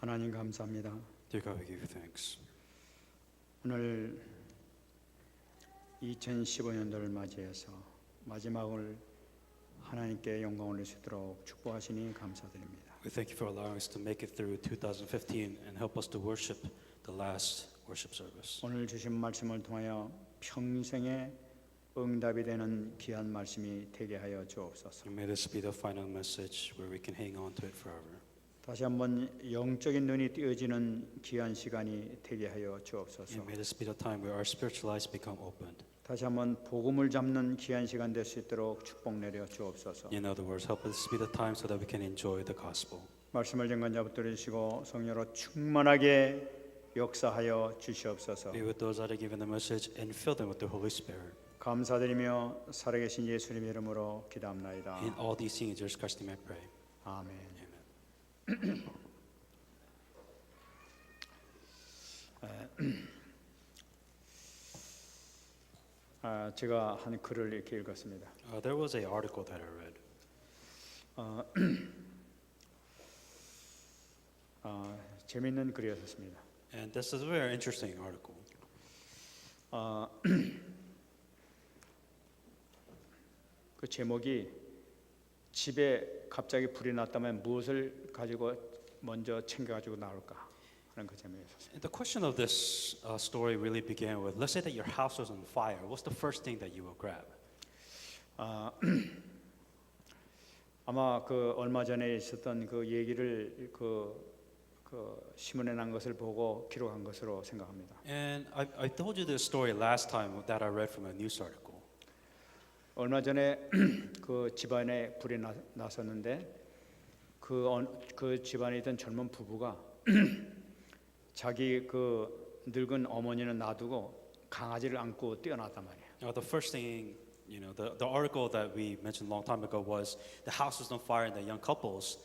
하나님 감사합니다. Dear God, we give you thanks. 오늘 2015년도를 맞이해서 마지막을 하나님께 영광 올릴 수 있도록 축복하시니 감사드립니다. We thank you for allowing us to make it through 2015 and help us to worship the last worship service. 오늘 주신 말씀을 통하여 평생의 응답이 되는 귀한 말씀이 되게 하여 주옵소서. And may this be the final message where we can hang on to it forever. 다시 한번 영적인 눈이 띄어지는 귀한 시간이 되게 하여 주옵소서. And may this be the time where our spiritual eyes become opened. 다시 한번 복음을 잡는 귀한 시간 될 수 있도록 축복 내려 주옵소서. In other words, help us be the time so that we can enjoy the gospel. 말씀을 전관자 붙들어 주시고 성령으로 충만하게 역사하여 주시옵소서. Be with those that are given the message and fill them with the Holy Spirit. 감사드리며 살아계신 예수님 이름으로 기도합나이다. In all these things, Jesus Christ, I pray. 아멘. Amen. 제가 한 글을 이렇게 읽었습니다. There was an article that I read. 재미있는 글이었습니다. And this is a very interesting article. 그 제목이 집에 갑자기 불이 났다면 무엇을 가지고 먼저 챙겨가지고 나올까 하는 그 제목이었어요. And the question of this story really began with, let's say that your house was on fire. What's the first thing that you will grab? 아마 그 얼마 전에 있었던 그 얘기를 그 신문에 난 것을 보고 기록한 것으로 생각합니다. And I told you this story last time that I read from a news article. 얼마 전에 그 집안에 불이 났었는데 그 집안에 있던 젊은 부부가 자기 그 늙은 어머니는 놔두고 강아지를 안고 뛰어났단 말이에요. The first thing, the article that we mentioned a long time ago was the house was on fire and the young couples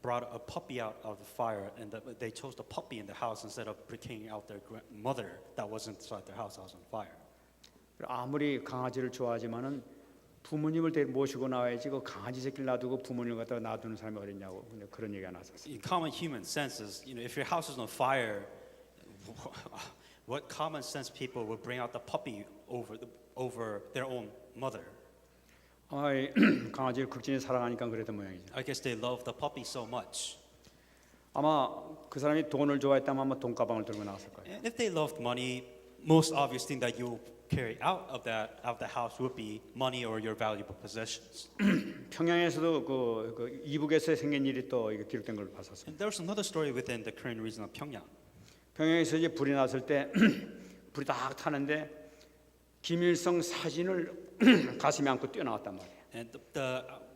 brought a puppy out of the fire, and they chose the puppy in the house instead of bringing out their mother that was inside their house that was on fire. 아무리 강아지를 좋아하지만은 부모님을 모시고 나와야지 그 강아지 새끼를 놔두고 부모님을 갖다가 놔두는 사람이 어딨냐고 그런 얘기가 나왔었어요. In common human sense is, if your house is on fire, what common sense people would bring out the puppy over their own mother? 강아지를 극진히 사랑하니까 그랬던 모양이죠. I guess they love the puppy so much. 아마 그 사람이 돈을 좋아했다면 아마 돈가방을 들고 나왔을 거예요. And if they loved money, most obvious thing that you carry out of the house would be money or your valuable possessions. 평양에서도 그 이북에서 생긴 일이 또 이거 기록된 걸 봤었어요. And there's another story within the Korean region of Pyongyang. 평양에서 이제 불이 났을 때 불이 딱 타는데 김일성 사진을 가슴에 안고 뛰어나왔단 말이에요. And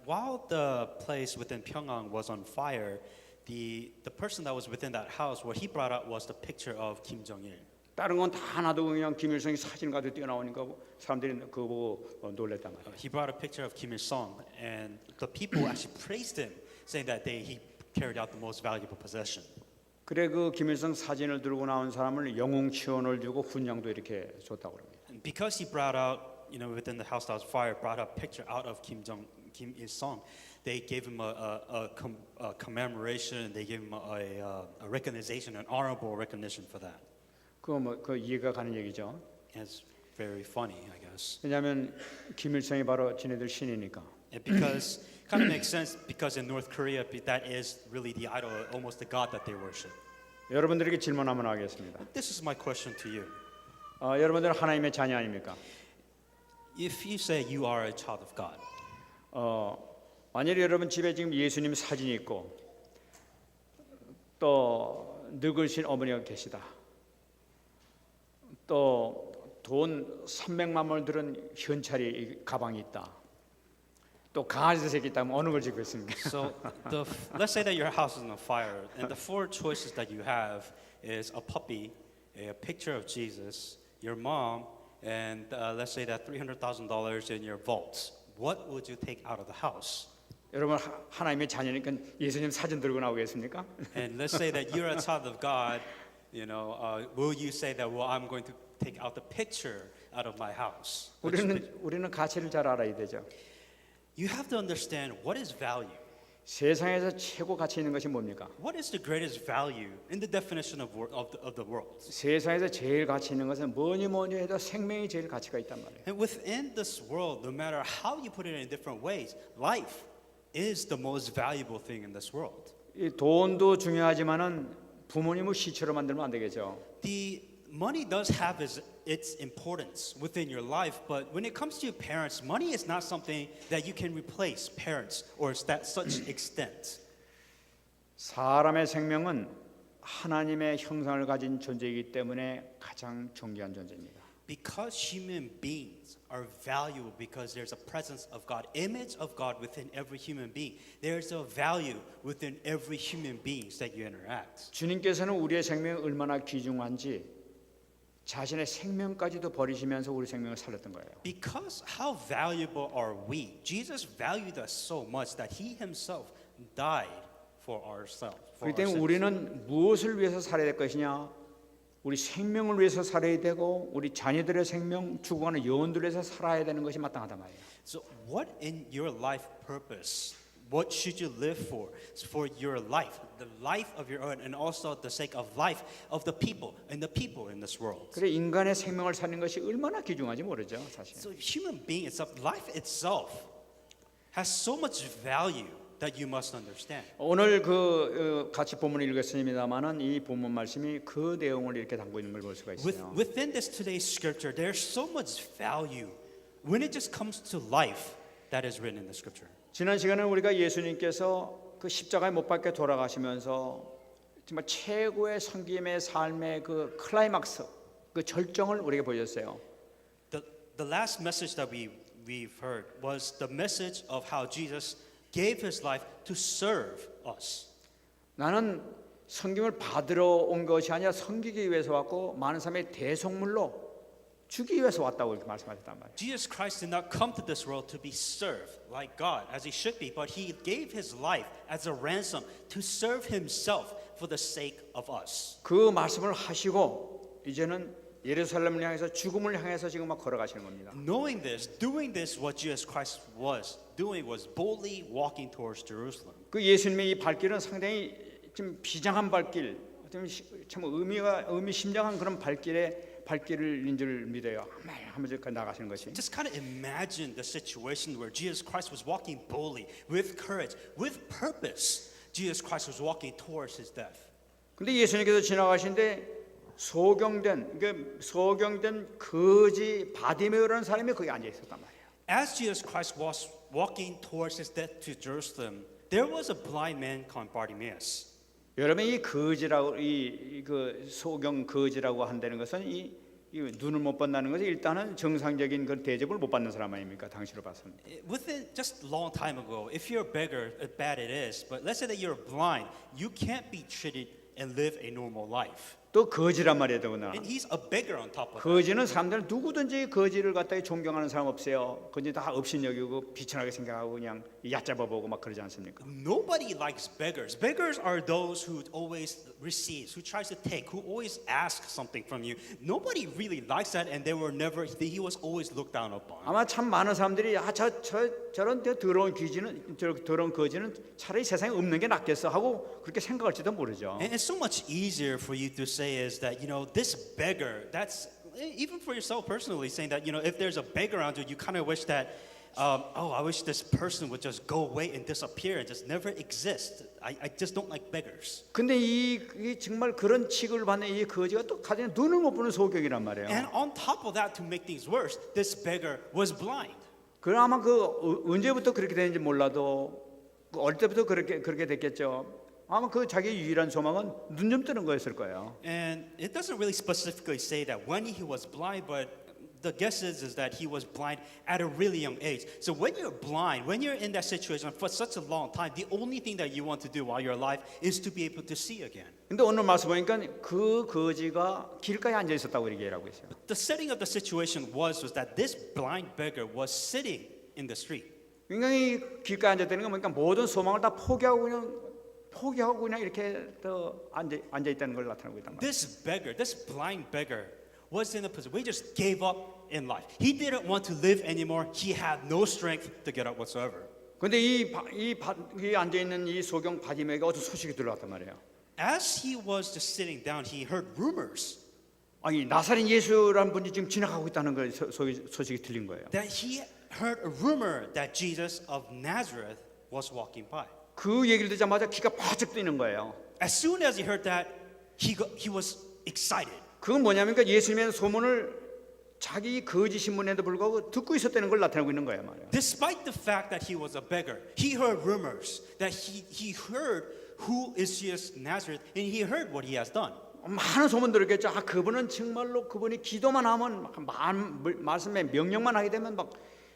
while the place within Pyongyang was on fire, the person that was within that house, what he brought out was the picture of Kim Jong-il. 다른 건 다 하나도 그냥 김일성이 사진 가지고 뛰어나오니까 사람들이 그거 보고 놀랬단 말이에요. He brought a picture of Kim Il Sung, and the people actually praised him, saying that he carried out the most valuable possession. 그래 그 김일성 사진을 들고 나온 사람을 영웅치원을 주고 훈장도 이렇게 줬다고 그럽니다. And because he brought out, within the house that was fire, brought a picture out of Kim Il Sung, they gave him a commemoration, they gave him a recognition, an honorable recognition for that. 그 이해가 가는 얘기죠. It's very funny, I guess. 왜냐하면 김일성이 바로 지네들 신이니까. And because kind of makes sense because in North Korea that is really the idol, almost the god that they worship. 여러분들에게 질문 한번 하겠습니다. This is my question to you. 여러분들은 하나님의 자녀 아닙니까? If you say you are a child of God, 만약에 여러분 집에 지금 예수님 사진이 있고 또 늙으신 어머니가 계시다. 또 돈 300만 원을 들은 현찰이 가방이 있다. 또 강아지 새끼 있다면 어느 걸 지고 있습니까? so let's say that your house is on fire, and the four choices that you have is a puppy, a picture of Jesus, your mom, and let's say that $300,000 in your vaults. What would you take out of the house? 여러분 하나님의 자녀니까 예수님 사진 들고 나오겠습니까? And let's say that you're a child of God. Will you say that, well, I'm going to take out the picture out of my house? 우리는 가치를 잘 알아야 되죠. You have to understand what is value. 세상에서 최고 가치 있는 것이 뭡니까? What is the greatest value in the definition of the world? 세상에서 제일 가치 있는 것은 뭐니 해도 생명이 제일 가치가 있단 말이에요. And within this world, no matter how you put it in different ways, life is the most valuable thing in this world. 이 돈도 중요하지만은 부모님을 시체로 만들면 안 되겠죠. The money does have its importance within your life, but when it comes to your parents, money is not something that you can replace parents or that such extent. 사람의 생명은 하나님의 형상을 가진 존재이기 때문에 가장 존귀한 존재입니다. Because human beings are valuable because there's a presence of God, image of God within every human being. There's a value within every human beings that you interact. 주님께서는 우리의 생명이 얼마나 귀중한지 자신의 생명까지도 버리시면서 우리 생명을 살렸던 거예요. Because how valuable are we? Jesus valued us so much that he himself died for ourselves. 그렇기 때문에 우리는 무엇을 위해서 살아야 될 것이냐? 우리 생명을 위해서 살아야 되고 우리 자녀들의 생명, 죽어가는 영혼들을 위해서 살아야 되는 것이 마땅하단 말이에요. So what in your life purpose? What should you live for? It's for your life, the life of your own, and also the sake of life of the people and the people in this world. 그래 인간의 생명을 사는 것이 얼마나 귀중한지 모르죠, 사실. So human being itself, life itself, has so much value that you must understand. 오늘 같이 본문을 읽었습니다만은 이 본문 말씀이 그 내용을 이렇게 담고 있는 걸 볼 수가 있어요. Within this today's scripture, there's so much value when it just comes to life that is written in the scripture. 지난 시간에 우리가 예수님께서 그 십자가에 못 박혀 돌아가시면서 정말 최고의 섬김의 삶의 그 클라이막스, 그 절정을 우리에게 보여줬어요. The last message that we've heard was the message of how Jesus gave his life to serve us. 나는 섬김을 받으러 온 것이 아니라 섬기기 위해서 왔고 많은 사람의 대속물로 주기 위해서 왔다고 이렇게 말씀하셨단 말이에요. Jesus Christ did not come to this world to be served like God as he should be, but he gave his life as a ransom to serve himself for the sake of us. 그 말씀을 하시고 이제는 예루살렘을 향해서 죽음을 향해서 지금 막 걸어가시는 겁니다. Knowing this, doing this, what Jesus Christ was doing was boldly walking towards Jerusalem. 그 예수님의 이 발길은 상당히 좀 비장한 발길, 참 의미심장한 그런 발길을 인줄 믿어요. 하면서 나가시는 것이. Just kind of imagine the situation where Jesus Christ was walking boldly, with courage, with purpose. Jesus Christ was walking towards his death. 근데 예수님께서 지나가신데 소경된 거지 바디메오라는 사람이 거기 앉아 있었단 말이에요. As Jesus Christ was walking towards his death to Jerusalem, there was a blind man called Bartimaeus. 여러분 이 거지라고 그 소경 거지라고 한다는 것은 이 눈을 못 본다는 것은 일단은 정상적인 그 대접을 못 받는 사람 아닙니까? 당시로 봤습니다. Within just a long time ago, if you're a beggar, bad it is. But let's say that you're blind, you can't be treated and live a normal life. 또 거지란 말이에요, 더구나. And he's a beggar on top of it. 거지는 사람들은 누구든지 거지를 갖다가 존경하는 사람 없어요. 거지 다 업신여기고 비천하게 생각하고 그냥 얕잡아 보고 막 그러지 않습니까? Nobody likes beggars. Beggars are those who always receives, who tries to take, who always asks something from you. Nobody really likes that, and he was always looked down upon. 아마 참 많은 사람들이 저런 더러운 더러운 거지는 차라리 세상에 없는 게 낫겠어 하고 그렇게 생각할지도 모르죠. And it's so much easier for you to say is that, this beggar, that's even for yourself personally, saying that, if there's a beggar around you, you kind of wish that, I wish this person would just go away and disappear and just never exist. I just don't like beggars. 근데 이 정말 그런 취급을 받는 이 거지가 또 가장 눈을 못 보는 소경이란 말이에요. And on top of that, to make things worse, this beggar was blind. 그럼 아마 언제부터 그렇게 되는지 몰라도 어릴 때부터 그렇게 됐겠죠. 아마 자기 유일한 소망은 눈 좀 뜨는 거였을 거예요. And it doesn't really specifically say that when he was blind, but the guess is that he was blind at a really young age. So when you're blind, when you're in that situation for such a long time, the only thing that you want to do while you're alive is to be able to see again. 근데 오늘 말씀 보니까 그 거지가 길가에 앉아 있었다고 얘기하고 있어요. The setting of the situation was that this blind beggar was sitting in the street. 그러니까 이 길가에 앉았다는 건 뭐니까 모든 소망을 다 포기하고 그냥 이렇게 앉아 있다는 걸 나타내고 있단 말이에요. This blind beggar was in a position where he just gave up in life. He didn't want to live anymore. He had no strength to get up whatsoever. 근데 이 앉아 있는 이 소경 바디메이가 어떤 소식이 들어왔단 말이에요. As he was just sitting down, he heard rumors 아니 나사렛 예수라는 분이 지금 지나가고 있다는 걸 소식이 들린 거예요. that he heard a rumor that Jesus of Nazareth was walking by. 그 얘기를 듣자마자 기가 바짝 뛰는 거예요. As soon as he heard that, he was excited. 그건 뭐냐면 예수님의 소문을 자기 거짓 신문에도 불구하고 듣고 있었다는 걸 나타내고 있는 거예요, 말이에요. Despite the fact that he was a beggar, he heard rumors that he heard who is Jesus Nazareth, and he heard what he has done. 많은 소문 들었겠죠. 아, 그분은 정말로 그분이 기도만 하면 말씀에 명령만 하게 되면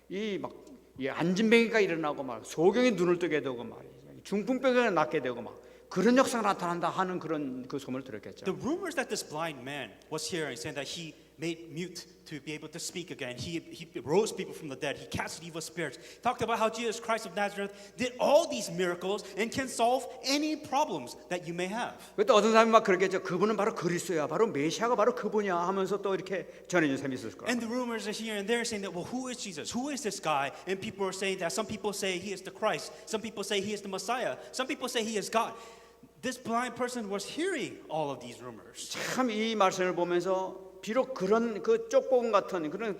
이 안진뱅이가 일어나고 막 소경이 눈을 뜨게 되고 막 중풍병이 낫게 되고 막 그런 역사가 나타난다 하는 그런 그 소문을 들었겠죠. The rumors that this blind man was hearing, saying that he made mute to be able to speak again, he rose people from the dead, he casted evil spirits, talked about how Jesus Christ of Nazareth did all these miracles and can solve any problems that you may have. 또 어떤 사람이 막 그러겠죠. 그분은 바로 그리스도야, 바로 메시아가 바로 그분이야 하면서 또 이렇게 전해준 사람이 있을 거예요. And the rumors are here and there saying that, well, who is Jesus? Who is this guy? And people are saying that some people say he is the Christ, some people say he is the Messiah, some people say he is God. This blind person was hearing all of these rumors. 참 이 말씀을 보면서 비록 그런 그 쪽복음 같은 그런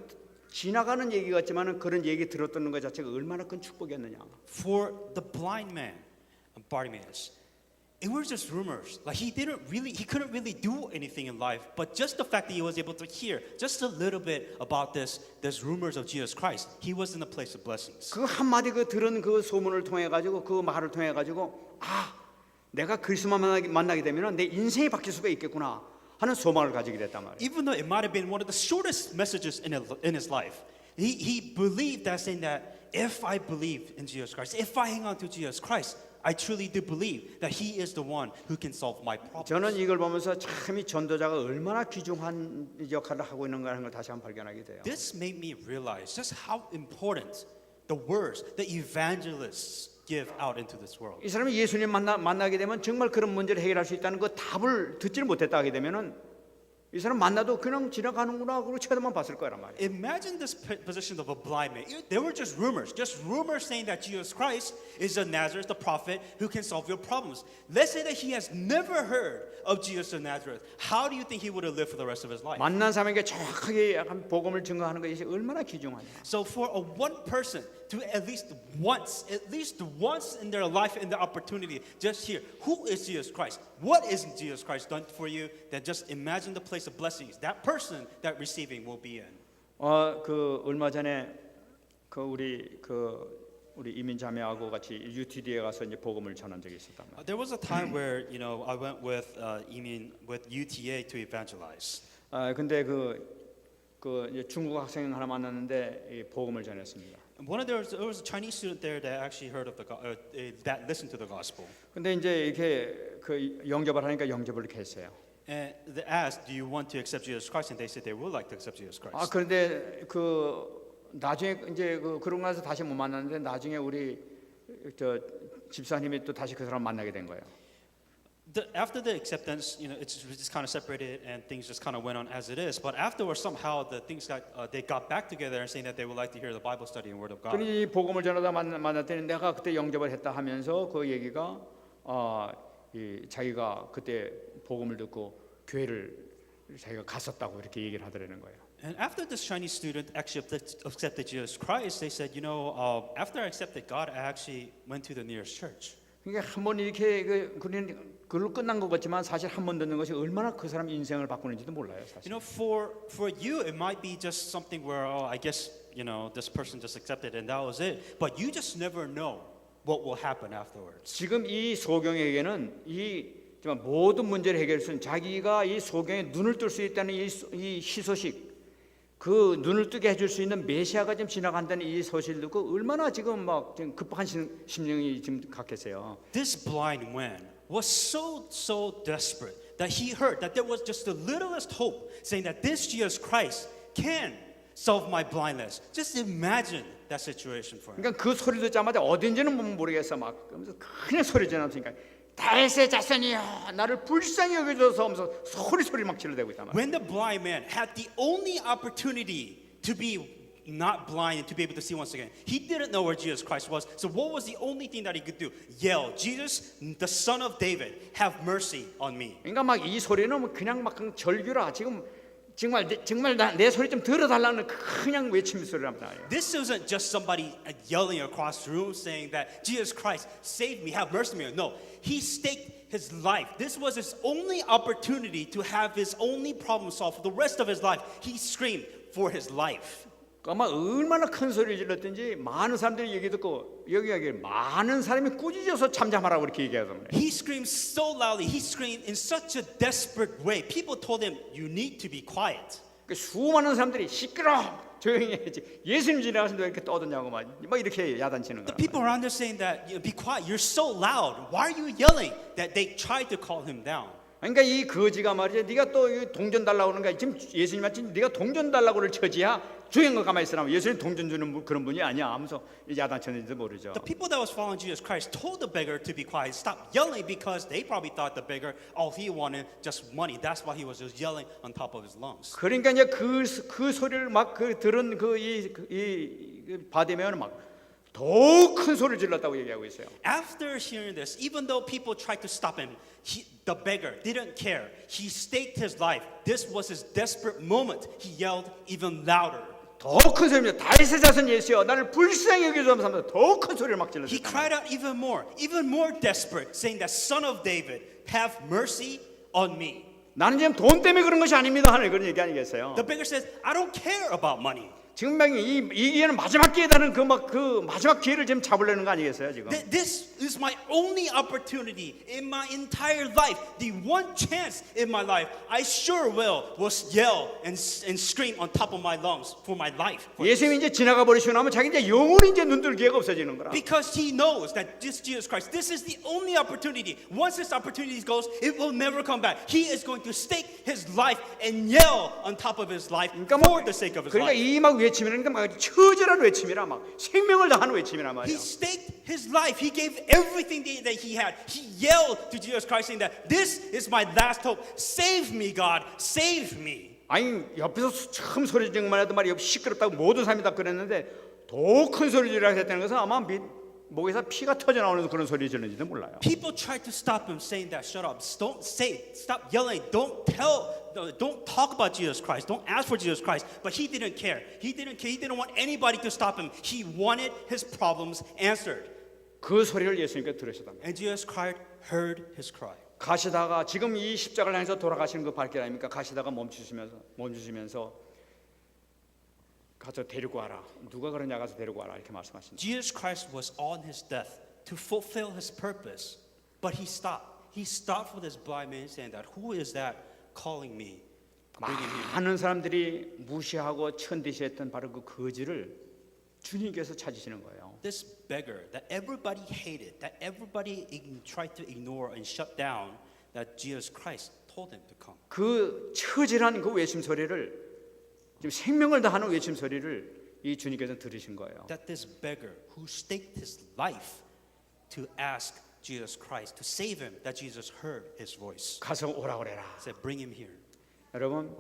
지나가는 얘기 같지만은 그런 얘기 들었던 것 자체가 얼마나 큰 축복이었느냐. For the blind man, Bartimaeus, it was just rumors. Like he couldn't really do anything in life, but just the fact that he was able to hear just a little bit about this rumors of Jesus Christ, he was in a place of blessings. 그 한마디 그 들은 그 소문을 통해 가지고 그 말을 통해 가지고 아, 내가 그리스도만 만나게 되면은 내 인생이 바뀔 수가 있겠구나 하는 소망을 가지게 됐단 말이에요. Even though it might have been one of the shortest messages in his life, he believed that, saying that if I believe in Jesus Christ, if I hang on to Jesus Christ, I truly do believe that He is the one who can solve my problems. 저는 이걸 보면서 참 이 전도자가 얼마나 귀중한 역할을 하고 있는가 하는 걸 다시 한번 발견하게 돼요. This made me realize just how important the words that evangelists give out into this world. 이 사람이 예수님 만나게 되면 정말 그런 문제를 해결할 수 있다는 그 답을 듣지를 못했다 하게 되면은 이 사람 만나도 그냥 지나가는구나 그러고 쳐다만 봤을 거란 말이에요. Imagine this position of a blind man. There were just rumors saying that Jesus Christ is the Nazareth, the prophet who can solve your problems. Let's say that he has never heard of Jesus of Nazareth. How do you think he would have lived for the rest of his life? 만난 사람에게 정확하게 약간 복음을 증거하는 것이 얼마나 귀중하냐. So for one person to at least once in their life, in their opportunity, just hear who is Jesus Christ, what is Jesus Christ done for you, then just imagine the place of blessings that person that receiving will be in. 그 얼마 전에 우리 이민 자매하고 같이 UTD에 가서 이제 복음을 전한 적이 있었단 말이에요. There was a time where I went with with UTA to evangelize. 근데 그 이제 중국 학생 하나 만났는데 이 복음을 전했습니다. There was a Chinese student there that actually heard of that listened to the gospel. 근데 이제 이렇게 그 영접을 하니까 영접을 이렇게 했어요. And they asked, "Do you want to accept Jesus Christ?" And they said they would like to accept Jesus Christ. 그런데 나중에 이제 그러고 나서 다시 못 만났는데 나중에 우리 집사님이 또 다시 그 사람 만나게 된 거예요. After the acceptance, it's just kind of separated and things just kind of went on as it is. But afterwards, somehow they got back together and saying that they would like to hear the Bible study and Word of God. 그러니 복음을 전하다 만났더니 내가 그때 영접을 했다 하면서 그 얘기가 자기가 그때 복음을 듣고 교회를 자기가 갔었다고 이렇게 얘기를 하더라는 거예요. And after this Chinese student actually accepted Jesus Christ, they said, after I accepted God, I actually went to the nearest church. 그러니까 한번 이렇게 그걸로 끝난 것 같지만 사실 한 번 듣는 것이 얼마나 그 사람 인생을 바꾸는지도 몰라요, 사실. For you, it might be just something where, I guess, this person just accepted and that was it. But you just never know what will happen afterwards. 지금 이 소경에게는 정말 모든 문제를 해결할 수 있는 자기가 이 소경에 눈을 뜰 수 있다는 이 희소식, 그 눈을 뜨게 해줄 수 있는 메시아가 지금 지나간다는 이 소식을 듣고 얼마나 지금 지금 급박한 심령이 지금 갖겠어요. This blind man was so desperate that he heard that there was just the littlest hope, saying that this Jesus Christ can solve my blindness. Just imagine that situation for him. 그러니까 그 소리 듣자마자 어딘지는 모르겠어 막 그러면서 그냥 소리 지르니까 다윗의 자손이여 나를 불쌍히 여겨줘서 하면서 소리 막 지르대고 있단 말이야. When the blind man had the only opportunity to be not blind and to be able to see once again. He didn't know where Jesus Christ was. So what was the only thing that he could do? Yell, Jesus, the son of David, have mercy on me. 그러니까 막 이 소리는 그냥 막 절규라 지금 정말 내 소리 좀 들어달라는 그냥 외침 소리랍니다. This isn't just somebody yelling across the room saying that Jesus Christ, save me, have mercy on me. No, he staked his life. This was his only opportunity to have his only problem solved for the rest of his life. He screamed for his life. 아마 얼마나 큰 소리를 질렀든지 많은 사람들이 얘기 듣고 여기 많은 사람이 꾸짖어서 잠잠하라고 이렇게 얘기하더라고요. He screamed so loudly. He screamed in such a desperate way. People told him, "You need to be quiet." 수많은 사람들이 시끄러 조용히 해야지. 예수님 지나가시는데 왜 이렇게 떠드냐고 막 이렇게 야단치는 The 거야. people around there saying that, "Be quiet. You're so loud. Why are you yelling?" That they tried to calm him down. 그러니까 이 거지가 말이야. 네가 또 동전 달라고 그러는 거야. 지금 예수님한테 네가 동전 달라고를 처지야. 조용히 가만히 있으라고. 예수님 동전 주는 그런 분이 아니야. 하면서 야단쳤는지도 모르죠. The people that was following Jesus Christ told the beggar to be quiet, stop yelling, because they probably thought the beggar, all he wanted just money. That's why he was just yelling on top of his lungs. 그러니까 이제 그 소리를 막 들은 받으면 막 더 큰 소리를 질렀다고 얘기하고 있어요. After hearing this, even though people tried to stop him, the beggar didn't care. He staked his life. This was his desperate moment. He yelled even louder. 더 큰 소리입니다. 다윗의 자손 예수여, 나를 불쌍히 여겨주옵소서. 더 큰 소리를 막 He 질렀어요. cried out even more desperate, saying that Son of David, have mercy on me. 나는 지금 돈 때문에 그런 것이 아닙니다 하는 그런 얘기 아니겠어요? The beggar says, I don't care about money. 지금 막 이 기회는 마지막 기회다는 그 마지막 기회를 지금 잡으려는 거 아니겠어요 지금? This is my only opportunity in my entire life. The one chance in my life, I sure will yell and scream on top of my lungs for my life. 예수님이 이제 지나가 버리시고 나면 자기 이제 영원히 이제 눈뜰 기회가 없어지는 거라. Because he knows that this Jesus Christ, this is the only opportunity. Once this opportunity goes, it will never come back. He is going to stake his life and yell on top of his life for the sake of his 그러니까 life. 이 막 외침이라는 게 막 처절한 외침이라 막 생명을 다하는 외침이란 He 말이야. staked his life. He gave everything that he had. He yelled to Jesus Christ saying that this is my last hope. Save me, God. Save me. 아니 옆에서 처음 소리 지르기만 해도 말이야 시끄럽다고 모든 사람이 다 그랬는데 더 큰 소리 지르라고 했다는 것은 아마 목에서 피가 터져 나오는 그런 소리 지르는지도 몰라요. People tried to stop him saying that shut up. Don't say, stop yelling. Don't talk about Jesus Christ. Don't ask for Jesus Christ. But he didn't care. He didn't want anybody to stop him. He wanted his problems answered. 그 소리를 예수님께 들으시다. And Jesus Christ heard his cry. 가시다가 지금 이 십자가를 향해서 돌아가시는 그 발길 아닙니까? 가시다가 멈추시면서 가서 데리고 와라. 누가 그러냐 가서 데리고 와라 이렇게 말씀하신다. Jesus Christ was on his death to fulfill his purpose, but he stopped. He stopped for this blind man saying that, who is that calling me? Bringing him. 많은 사람들이 무시하고 천대시했던 바로 그 거지를 주님께서 찾으시는 거예요. This beggar that everybody hated, that everybody tried to ignore and shut down, that Jesus Christ told him to come. 그 처절한 그 외침 소리를 지금 생명을 다하는 외침 소리를 이 주님께서 들으신 거예요. That this beggar who staked his life to ask Jesus Christ to save him, that Jesus heard his voice. 가서 오라 그래라. Said, bring him here. 여러분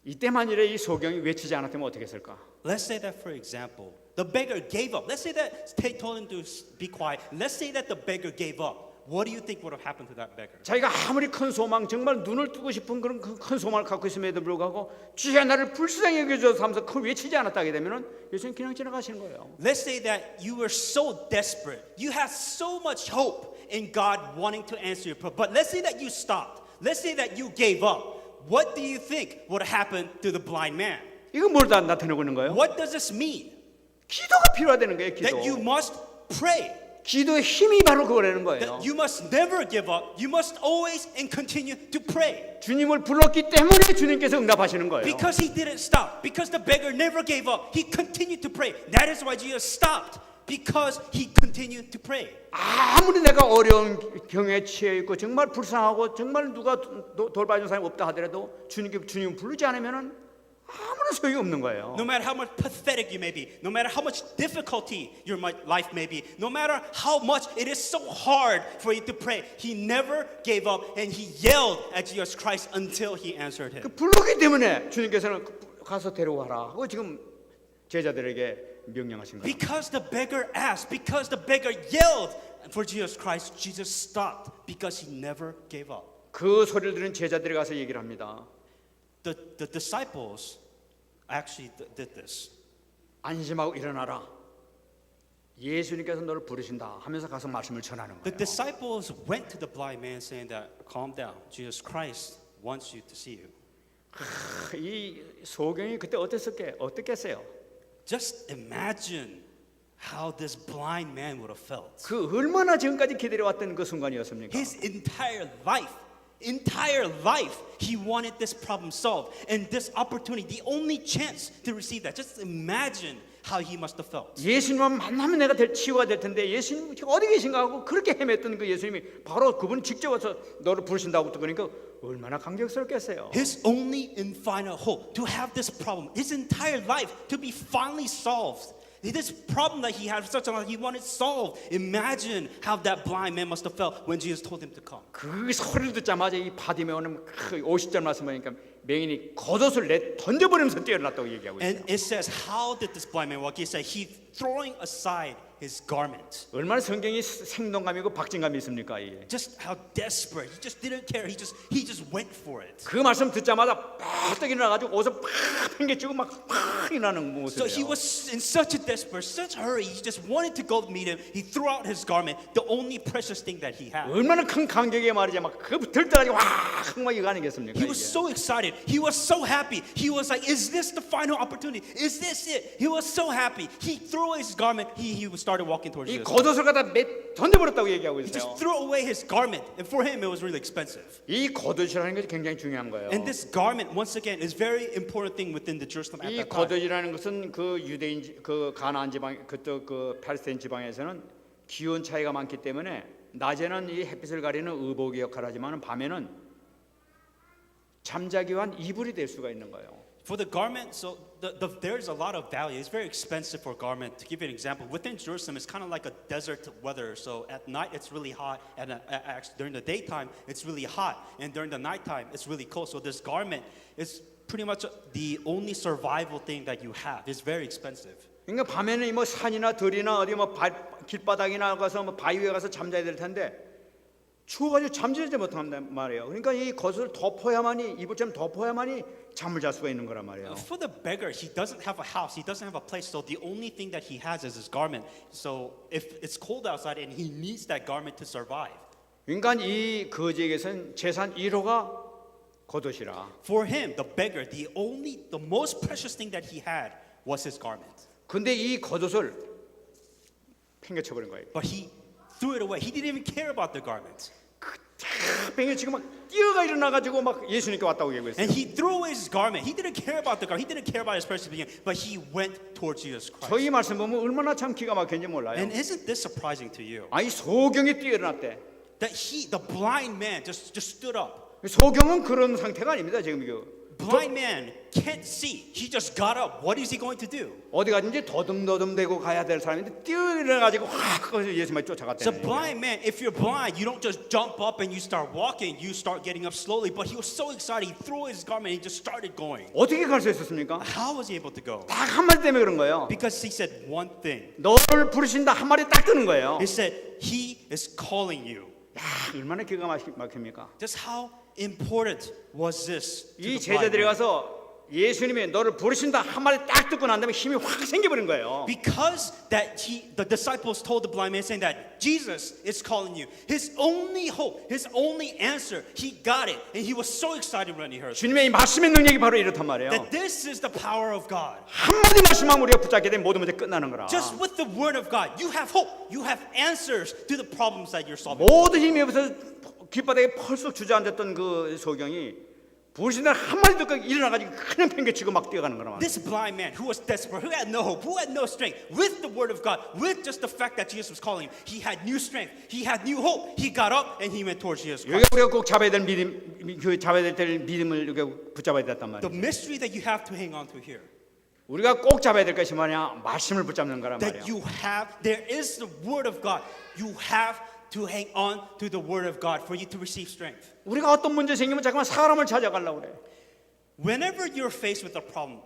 이때만일에 이 소경이 외치지 않았다면 어떻게 했을까? Let's say that, for example, the beggar gave up. Let's say that they told him to be quiet. Let's say that the beggar gave up. What do you think would have happened to that beggar? 자기가 아무리 큰 소망, 정말 눈을 뜨고 싶은 그런 큰 소망을 갖고 있음에도 불구하고 주여 나를 불쌍히 여겨줘서 하면서 그 외치지 않았다 하게 되면은 예수님 그냥 지나가시는 거예요. Let's say that you were so desperate. You had so much hope in God wanting to answer your prayer. But let's say that you stopped. Let's say that you gave up. What do you think would happen to the blind man? 이거 뭘 다 나타내고 있는 거예요? What does this mean? 기도가 필요하다는 거예요. 기도. That you must pray. 기도의 힘이 바로 그거라는 거예요. That you must never give up. You must always and continue to pray. 주님을 불렀기 때문에 주님께서 응답하시는 거예요. Because he didn't stop. Because the beggar never gave up. He continued to pray. That is why Jesus stopped. Because he continued to pray. 아무리 내가 어려운 경에 처해 있고 정말 불쌍하고 정말 누가 돌봐주는 사람이 없다 하더라도 주님 부르지 않으면은 아무런 소용이 없는 거예요. No matter how much pathetic you may be, no matter how much difficulty your life may be, no matter how much it is so hard for you to pray, he never gave up and he yelled at Jesus Christ until he answered him. 그 불렀기 때문에 주님께서는 가서 데려와라 하고 지금 제자들에게 명령하신 거예요. Because the beggar asked, because the beggar yelled for Jesus Christ, Jesus stopped because he never gave up. 그 소리를 들은 제자들이 가서 얘기를 합니다. The disciples actually did this. 안심하고 일어나라. 예수님께서 너를 부르신다 하면서 가서 말씀을 전하는 The 거예요. disciples went to the blind man saying that, calm down, Jesus Christ wants you to see you. 이 소경이 그때 어땠겠어요? Just imagine how this blind man would have felt. 그 얼마나 지금까지 기다려왔던 그 순간이었습니까? His entire life, he wanted this problem solved. And this opportunity, the only chance to receive that. Just imagine how he must have felt. 예수님만 만나면 내가 치유가 될 텐데 예수님 어디 계신가 하고 그렇게 헤맸던 그 예수님이 바로 그분 직접 와서 너를 부르신다고 그러니까 얼마나 감격스럽겠어요. His only and final hope to have this problem, his entire life to be finally solved. This problem that he had, such a he wanted solved. Imagine how that blind man must have felt when Jesus told him to come. 그 소리를 듣자마자 이 바디메오는 50절 말씀하니까 맹인이 겉옷을 던져버리면서 뛰어났다고 얘기하고 And 있어요. it says, how did this blind man walk? He said, he throwing aside his garment. 얼마나 성경이 생동감이고 박진감이 있습니까? 이게. Just how desperate. He just didn't care. He just went for it. 그 말씀 듣자마자 팍 일어나가지고 옷을 팍 팽개치고 막 일어나는 So he 모습이에요. was in such a desperate, such a hurry. He just wanted to go meet him. He threw out his garment, the only precious thing that he had. 얼마나 큰 감격에 말이지 막그 들떠가지고 막 이거 아니겠습니까? He was 이게. so excited. He was so happy. He was like, is this the final opportunity? Is this it? He was so happy. He threw away his garment. He started walking towards 이 Jesus. 겉옷을 갖다 던져버렸다고 얘기하고 He 있어요. just threw away his garment. And for him, it was really expensive. 이 겉옷이라는 것이 굉장히 중요한 거예요. And this garment, once again, is very important thing within the Jerusalem at 이 that time. 겉옷이라는 것은 그 유대인 그 가나안 지방 그때 그 팔레스타인 지방에서는 기온 차이가 많기 때문에 낮에는 이 햇빛을 가리는 의복의 역할을 하지만 밤에는 잠자기 위한 이불이 될 수가 있는 거예요. For the garment, so there's a lot of value. It's very expensive for a garment. To give you an example, within Jerusalem, it's kind of like a desert weather. So at night, it's really hot, and actually during the daytime, it's really hot, and during the nighttime, it's really cold. So this garment is pretty much the only survival thing that you have. It's very expensive. 그러니까 밤에는 뭐 산이나 들이나 어디 뭐 길바닥이나 가서 뭐 바위 위에 가서 잠자야 될 텐데 추워가지고 잠들지 못한단 말이에요. 그러니까 이 겉을 덮어야만이 이불처럼 덮어야만이 잠을 잘 수가 있는 거란 말이에요. For the beggar, he doesn't have a house. He doesn't have a place. So the only thing that he has is his garment. So if it's cold outside and he needs that garment to survive. 그러니까 이 거지에게서는 재산 1호가 겉옷이라. For him, the beggar, the most precious thing that he had was his garment. 근데 이 겉옷을 팽개쳐버린 거예요. But he threw it away. He didn't even care about the garment. 팽개치고 막 뛰어가 일어나가지고 막 예수님께 왔다고 얘기했어요. And he threw away his garment. He didn't care about the garment. He didn't care about his precious being. But he went towards Jesus Christ. 저희 말씀 보면 얼마나 참 기가 막힌지 몰라요. And isn't this surprising to you? 아니 소경이 뛰어났대. That the blind man just stood up. 소경은 그런 상태가 아닙니다. 지금 이거. Blind man can't see. He just got up. What is he going to do? 어디 가든지 더듬더듬대고 가야 될 사람인데 뛰어일어나가지고 확 예수님을 So 쫓아갔대요. blind man, if you're blind, you don't just jump up and you start walking. You start getting up slowly. But he was so excited. He threw his garment and he just started going. 어떻게 갈 수 있었습니까? How was he able to go? 딱 한마디 때문에 그런 거예요. Because he said one thing. 너를 부르신다 한 마디 딱 뜨는 거예요. He said, he is calling you. 야, 얼마나 기가 막힙니까? Just how important was this to 이 the blind 제자들이 man? 가서 예수님이 너를 부르신다 한 마디 딱 듣고 난 다음에 힘이 확 생겨버린 거예요. Because that the disciples told the blind man saying that Jesus is calling you. His only hope, his only answer, he got it. And he was so excited when he heard it. 주님의 이 말씀의 능력이 바로 이렇단 말이에요. That this is the power of God. 한마디 말씀만 우리가 붙잡게 되면 모든 문제 끝나는 거라. Just with the word of God, you have hope. You have answers to the problems that you're solving. 모든 힘이 없어서 귓바닥에 펄썩 주저앉았던 그 소경이 부르신다 한 마디 듣고 일어나가지고 그냥 팽개치고 막 뛰어가는 거란 말이에요. This blind man who was desperate, who had no hope, who had no strength, with the word of God, with just the fact that Jesus was calling him, he had new strength, he had new hope. He got up and he went towards Jesus 여기가 Christ. 우리가 꼭 잡아야 될 믿음, 그 잡아야 될 믿음을 이렇게 붙잡아야 됐단 The 말이에요. mystery that you have to hang on to here, 우리가 꼭 잡아야 될 것이 뭐냐? 말씀을 붙잡는 거란 that 말이에요. you have, there is the word of God. You have to hang on to the word of God for you to receive strength. 우리가 어떤 문제 생기면 잠깐만 사람을 찾아가려고 그래. Whenever you're faced with a problem,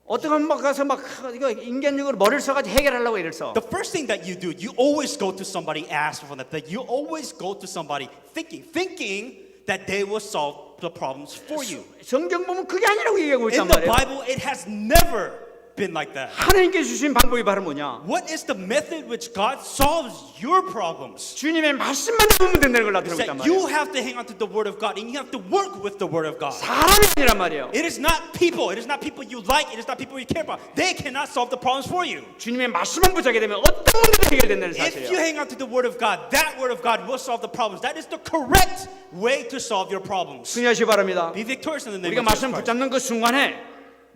어떻게 하면 막 가서 막 이거 인간적으로 머리를 써가지고 해결하려고 이럴 써. The first thing that you do, you always go to somebody, ask for that. You always go to somebody thinking that they will solve the problems for you. 성경 보면 그게 아니라고 얘기하고 있단 In the 말이에요. Bible, it has never been like that. 하나님께 주신 방법이 바로 뭐냐? What is the method which God solves your problems? 주님의 말씀만 보면 된다는 걸 It's 나타내고 있단 that you 말이에요. have to hang on to the Word of God and you have to work with the Word of God. 사람이 아니란 말이에요. It is not people. It is not people you like. It is not people you care about. They cannot solve the problems for you. 주님의 말씀만 붙잡게 되면 어떤 문제도 해결된다는 If you 사실이에요. hang on to the Word of God, that Word of God will solve the problems. That is the correct way to solve your problems. 승리하시기 바랍니다. Be victorious in the name 우리가 of Jesus 말씀 Christ. 붙잡는 그 순간에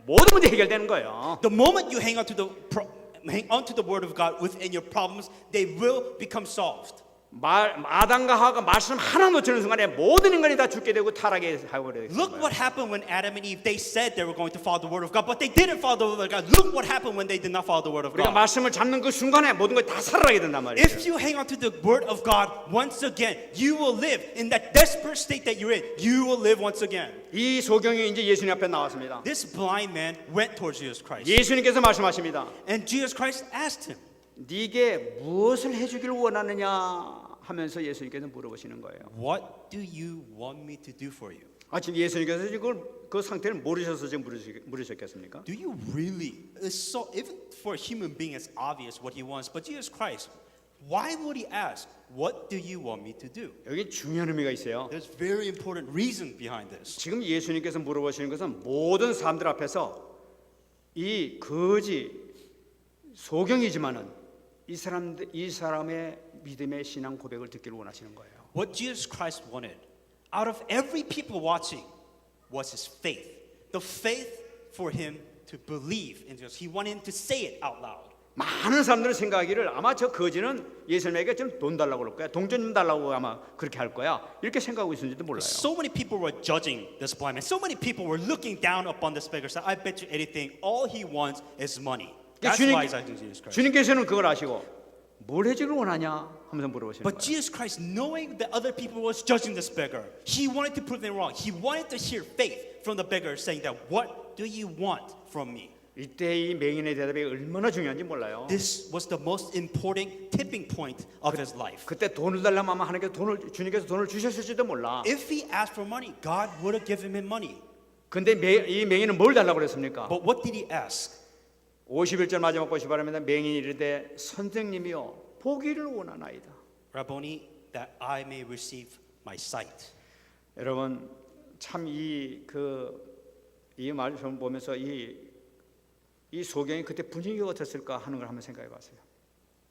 모든 문제 해결되는 거예요. The moment you hang on to the Word of God within your problems, they will become solved. 아담과 하와가 말씀 하나 놓치는 순간에 모든 인간이 다 죽게 되고 타락에 하고 그래요. Look what happened when Adam and Eve, they said they were going to follow the Word of God, but they didn't follow the Word of God. Look what happened when they did not follow the Word of 우리가 God. 말씀을 잡는 그 순간에 모든 것이 다 살아나게 된단 말이에요. If you hang on to the Word of God once again, you will live in that desperate state that you're in. You will live once again. 이 소경이 이제 예수님 앞에 나왔습니다. This blind man went towards Jesus Christ. 예수님께서 말씀하십니다. And Jesus Christ asked him, 네게 무엇을 해주기를 원하느냐 하면서 예수님께서 물어보시는 거예요. what do you want me to do for you? 지금 예수님께서 지금 그 상태를 모르셔서 지금 물으셨겠습니까? Do you really? It's so, even for a human being, it's obvious what he wants. But Jesus Christ, why would he ask, what do you want me to do? 여기 중요한 의미가 있어요. There's very important reason behind this. 지금 예수님께서 물어보시는 것은 모든 사람들 앞에서 이 거지 소경이지만은 이 사람의 믿음의 신앙 고백을 듣기를 원하시는 거예요. What Jesus Christ wanted, out of every people watching, was his faith. The faith for him to believe in Jesus. He wanted him to say it out loud. 많은 사람들은 생각하기를 아마 저 거지는 예수님에게 좀 돈 달라고 그럴 거야. 동전 좀 달라고 아마 그렇게 할 거야. 이렇게 생각하고 있었는지도 몰라요. So many people were judging this blind man. So many people were looking down upon this beggar. Said, I bet you anything, all he wants is money. That's why he's asking Jesus Christ. 주님께서는 그걸 아시고 뭘 해주길 원하냐 하면서 물어보시는 But 거예요. Jesus Christ, knowing that other people was judging this beggar, he wanted to prove them wrong. He wanted to hear faith from the beggar saying that, what do you want from me? 이때 이 맹인의 대답이 얼마나 중요한지 몰라요. This was the most important tipping point of his life. 그때 돈을 달라면 아마 하나님께서 주님께서 돈을 주셨을지도 몰라. If he asked for money, God would have given him money. 근데 이 맹인은 뭘 달라고 그랬습니까? But what did he ask? 51절 마지막 것이 바랍니다. 맹인이 이르되 선생님이여 보기를 원하나이다. Rabboni, that I may receive my sight. 여러분 참 이 말씀 보면서 이 소경이 그때 분위기가 어땠을까 하는 걸 한번 생각해 봤어요.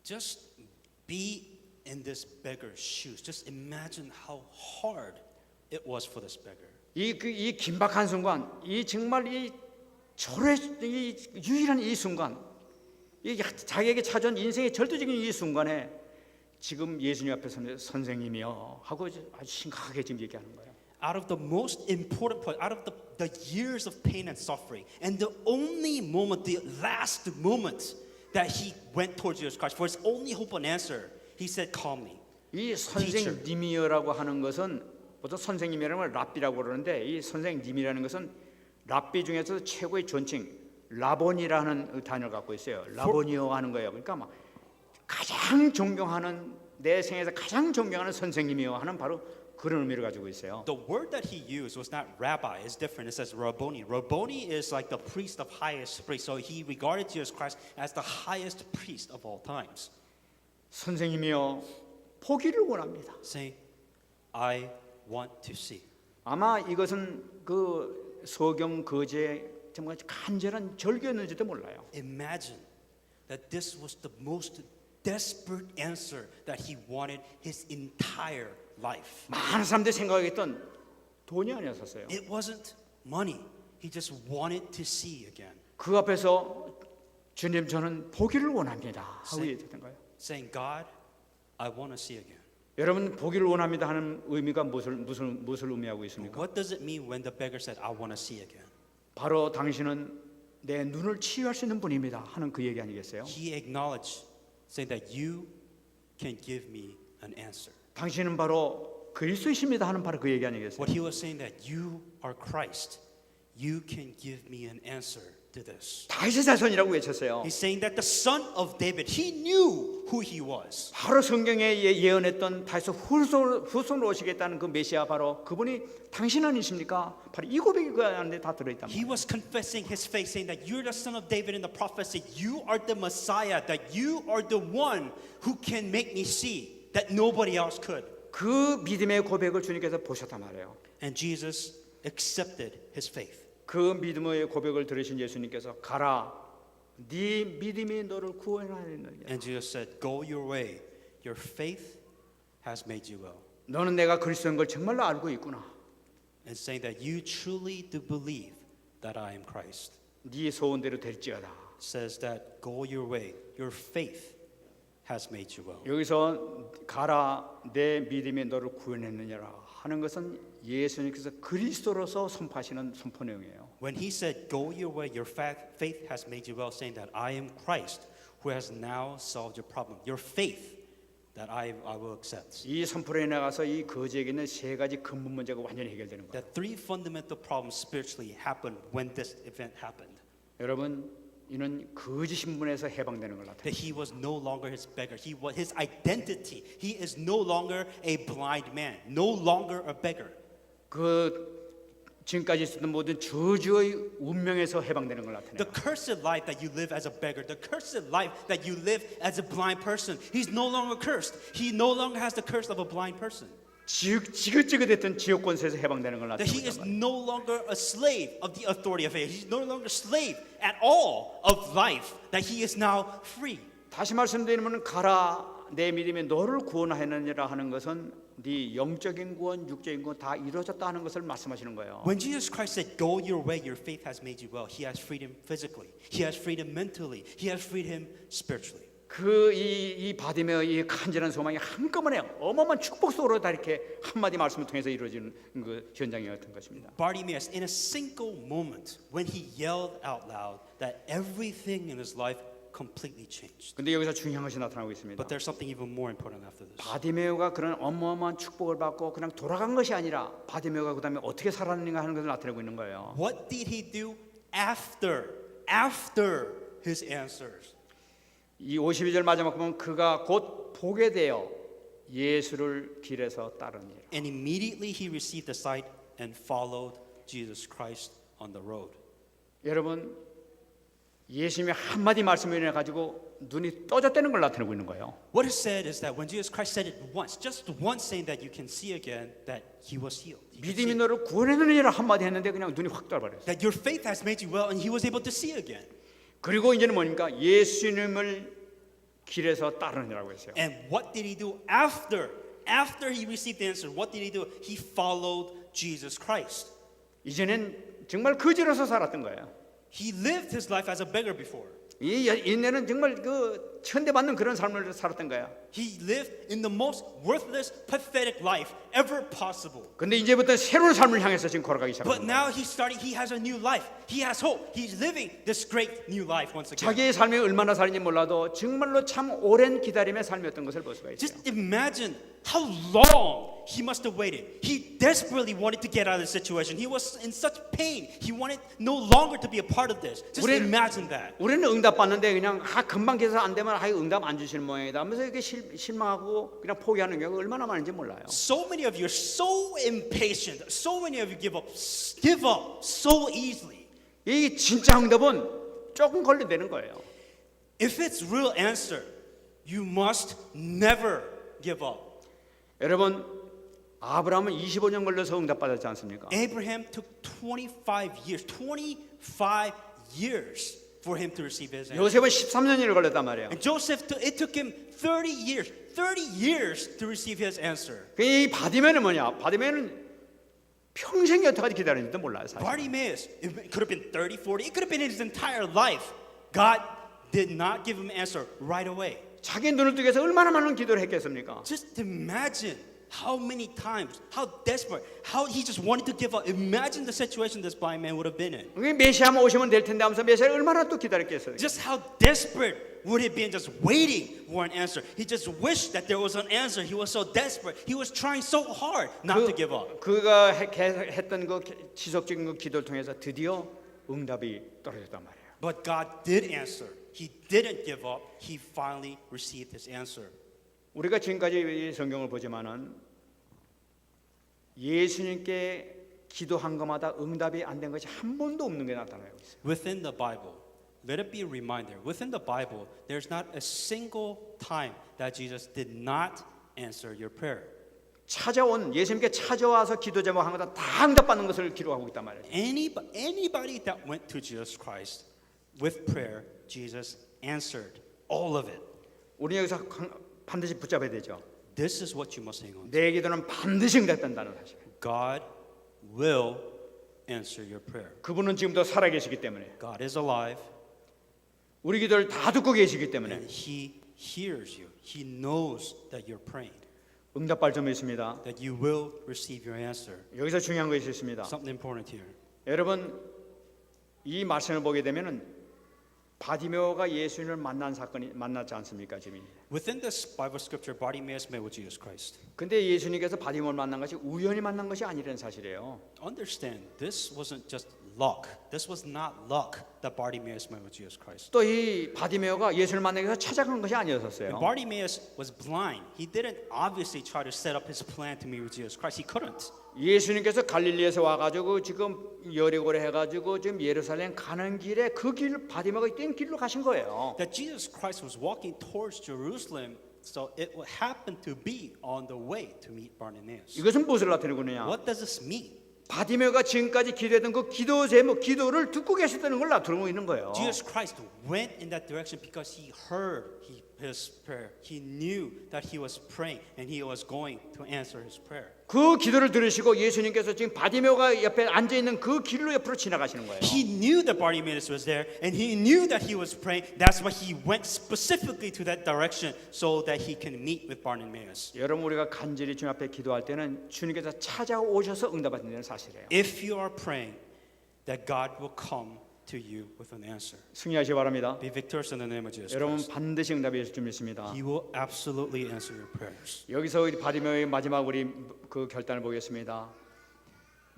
Just be in this beggar's shoes. Just imagine how hard it was for this beggar. 이 긴박한 순간, 이 정말 이 유일한 이 순간, 이 자기에게 찾아온 인생의 절대적인 이 순간에 지금 예수님 앞에 서서 선생님이요 하고 아주 심각하게 지금 얘기하는 거예요. Out of the most important point, out of the years of pain and suffering, and the only moment, the last moment that he went towards Jesus Christ for his only hope and answer, he said calmly, 이 선생님이여라고 하는 것은 보통 선생님이라는 걸 랍비라고 그러는데 이 선생님이라는 것은 랍비 중에서 최고의 존칭 라본이라는 단어를 갖고 있어요. 라본이요 하는 거예요. 그러니까 막 가장 존경하는 내 생에서 가장 존경하는 선생님이요 하는 바로 그런 의미를 가지고 있어요. The word that he used was not rabbi, it's different. It says Rabboni. Rabboni is like the priest of highest priest. So he regarded Jesus Christ as the highest priest of all times. 선생님이요 보기를 원합니다. Saying, I want to see. 아마 이것은 그 소경 거지의 정말 간절한 절규였는지도 몰라요. Imagine that this was the most desperate answer that he wanted his entire life. 많은 사람들이 생각하겠던 돈이 아니었어요. It wasn't money. He just wanted to see again. 그 앞에서 주님 저는 보기를 원합니다 하고 얘기했던 거예요. Saying, God, I want to see again. 여러분 보기를 원합니다 하는 의미가 무엇을 의미하고 있습니까? What does it mean when the beggar said, I want to see again? 바로 당신은 내 눈을 치유할 수 있는 분입니다 하는 그 얘기 아니겠어요? He acknowledged, saying that you can give me an answer. 당신은 바로 그리스도이십니다 하는 바로 그 얘기 아니겠어요? What he was saying that you are Christ. You can give me an answer did this. 다윗의 자손이라고 외쳤어요. He's saying that the son of David, he knew who he was. 바로 성경에 예언했던 다윗의 후손으로 오시겠다는 그 메시아 바로 그분이 당신 아니십니까? 바로 이 고백이 그 안에 다 들어있단 He 말이에요. was confessing his faith, saying that you're the son of David in the prophecy. You are the Messiah, that you are the one who can make me see that nobody else could. 그 믿음의 고백을 주님께서 보셨단 말이에요. And Jesus accepted his faith. 그 믿음의 고백을 들으신 예수님께서 가라, 네 믿음이 너를 구원하느니라. And Jesus said, "Go your way. Your faith has made you well." 너는 내가 그리스도인 걸 정말로 알고 있구나. And saying that you truly do believe that I am Christ. 네 소원대로 될지어다. Says that go your way. Your faith has made you well. 여기서 가라, 내 믿음이 너를 구원했느냐라 하는 것은 예수님께서 그리스도로서 선포하시는 선포 내용이에요. When he said, "Go your way, your faith has made you well," saying that I am Christ who has now solved your problem. Your faith that I will accept. 이 선포로 나가서 이 거지에게 있는 세 가지 근본 문제가 완전히 해결되는 거예요. That three fundamental problems spiritually happened when this event happened. 여러분, 이는 거지 신분에서 해방되는 걸 나타내요. That he was no longer his beggar. He was his identity. He is no longer a blind man, no longer a beggar. 그 지금까지 있었던 모든 저주의 운명에서 해방되는 걸 나타내요. The cursed life that you live as a beggar, the cursed life that you live as a blind person, he's no longer cursed. He no longer has the curse of a blind person. 지긋지긋했던 지옥 권세에서 해방되는 걸 That he is 나타내요. no longer a slave of the authority of faith. He's no longer a slave at all of life. That he is now free. 다시 말씀드리면 가라, 내 믿음이 너를 구원하느니라 하는 것은 네 영적인 구원, 육적인 구원 다 이루어졌다 하는 것을 말씀하시는 거예요. When Jesus Christ said, "Go your way, your faith has made you well," he has freed him physically. He has freed him mentally. He has freed him spiritually. 이 바디메의 이 간절한 소망이 한꺼번에 어마어마한 축복 속으로 다 이렇게 한마디 말씀을 통해서 이루어지는 그 현장이었던 것입니다. Bartimaeus, in a single moment, when he yelled out loud, that everything in his life completely changed. 근데 여기서 중요한 것이 나타나고 있습니다. But there's something even more important after this. 바디메오가 그런 어마어마한 축복을 받고 그냥 돌아간 것이 아니라 바디메오가 그다음에 어떻게 살았는가 하는 것을 나타내고 있는 거예요. What did he do after his answers? 이 52절 마지막 보면 그가 곧 보게 되어 예수를 길에서 따르니라. And immediately he received the sight and followed Jesus Christ on the road. 여러분, 예수님이 한마디 말씀을 인해 가지고 눈이 떠졌다는 걸 나타내고 있는 거예요. What is said is that when Jesus Christ said it once, just once saying that you can see again, that he was healed. He could 믿음이 see. 너를 구원했느니라 한마디 했는데 그냥 눈이 확 떠버렸어요. That your faith has made you well, and he was able to see again. 그리고 이제는 뭡니까? 예수님을 길에서 따르느라고 했어요. And what did he do after he received the answer? What did he do? He followed Jesus Christ. 이제는 정말 거지로서 살았던 거예요. He lived his life as a beggar before. 이 인내는 정말 그 천대받는 그런 삶을 살았던 거야. He lived in the most worthless, pathetic life ever possible. 근데 이제부터 새로운 삶을 향해서 지금 걸어가기 But 시작합니다. now he has a new life. He has hope. He's living this great new life once again. 자기의 삶이 얼마나 살인지 몰라도 정말로 참 오랜 기다림의 삶이었던 것을 볼 수가 있어요. Just imagine how long he must have waited. He desperately wanted to get out of the situation. He was in such pain. He wanted no longer to be a part of this. Just imagine that. 우리는 응답 받는데 그냥 금방 계속 안 되면 응답 안 주시는 모양이다 하면서 이렇게 실망하고 그냥 포기하는 경우가 얼마나 많은지 몰라요. So many of you are so impatient. So many of you give up so easily. 이 진짜 응답은 조금 걸린다는 거예요. If it's real answer, you must never give up. 여러분, 아브라함은 25년 걸려서 응답 받았지 않습니까? Abraham took 25 years for him to receive his answer. 요셉은 13년이 걸렸단 말이에요. And Joseph, it took him 30 years to receive his answer. 이 바디메는 뭐냐? 바디메는 평생 여태까지 기다렸는지도 몰라요. 사실. Bartimaeus, it could have been 30, 40, it could have been his entire life. God did not give him an answer right away. 자기 눈을 뜨기 위해서 얼마나 많은 기도를 했겠습니까? Just imagine how many times, how desperate, how he just wanted to give up. Imagine the situation this blind man would have been in. 메시아만 오시면 될 텐데 하면서 메시아를 얼마나 또 기다렸겠어요. Just how desperate would it been just waiting for an answer. He just wished that there was an answer. He was so desperate. He was trying so hard not to give up. 그가 했던 그 지속적인 그 기도를 통해서 드디어 응답이 떨어졌단 말이에요. But God did answer. He didn't give up. He finally received his answer. 우리가 지금까지 이 성경을 보지만은 예수님께 기도한 것마다 응답이 안 된 것이 한 번도 없는 게 나타나고 있어요. Within the Bible, let it be a reminder. Within the Bible, there's not a single time that Jesus did not answer your prayer. 예수님께 찾아와서 기도 제목한 거다 다 응답받는 것을 기록하고 있단 말이에요. Anybody that went to Jesus Christ with prayer, Jesus answered all of it. 우리 여기서 반드시 붙잡아야 되죠. This is what you must hang on to. 내 기도는 반드시 응답된다는 사실. God will answer your prayer. 그분은 지금도 살아계시기 때문에 God is alive 우리 기도를 다 듣고 계시기 때문에 and He hears you. He knows that you're praying, 응답받을 점이 있습니다. that you will receive your answer. 여기서 중요한 것이 있습니다. Something important here. 여러분 이 말씀을 보게 되면은 바디메오가 예수님을 만났지 않습니까 지금? Within this Bible scripture, Bartimaeus met with Jesus Christ. 근데 예수님께서 바디메오를 만난 것이 우연히 만난 것이 아니라는 사실이에요. Understand, this wasn't just luck. This was not luck that Bartimaeus met with Jesus Christ. 또 이 바디메오가 예수를 만나기 위해서 찾아간 것이 And 아니었었어요. Bartimaeus was blind. He didn't obviously try to set up his plan to meet with Jesus Christ. He couldn't. 예수님께서 갈릴리에서 와가지고 지금 여리고를 해가지고 지금 예루살렘 가는 길에 그 길 바디메오가 뛴 길로 가신 거예요. That Jesus Christ was walking towards Jerusalem, so it happened to be on the way to meet Bartimaeus. 이것은 무엇을 나타내느냐? What does this mean? 바디메오가 지금까지 기도했던 그 기도 제목, 기도를 듣고 계셨다는 걸 나타내고 있는 거예요. Jesus Christ went in that direction because he heard his prayer. He knew that he was praying and he was going to answer his prayer. 그 기도를 들으시고 예수님께서 지금 바디메오가 옆에 앉아 있는 그 길로 옆으로 지나가시는 거예요. He knew that Bartimaeus was there and he knew that he was praying. That's why he went specifically to that direction so that he can meet with Bartimaeus. 여러분 우리가 간절히 주님 앞에 기도할 때는 주님께서 찾아오셔서 응답하시는 사실이에요. If you are praying, that God will come to you with an answer. 승리하시기 바랍니다. Be victorious in the name of Jesus 여러분 Christ. 반드시 응답이 있을 줄 믿습니다. He will absolutely answer your prayers. 여기서 우리 바디메오의 마지막 우리 그 결단을 보겠습니다.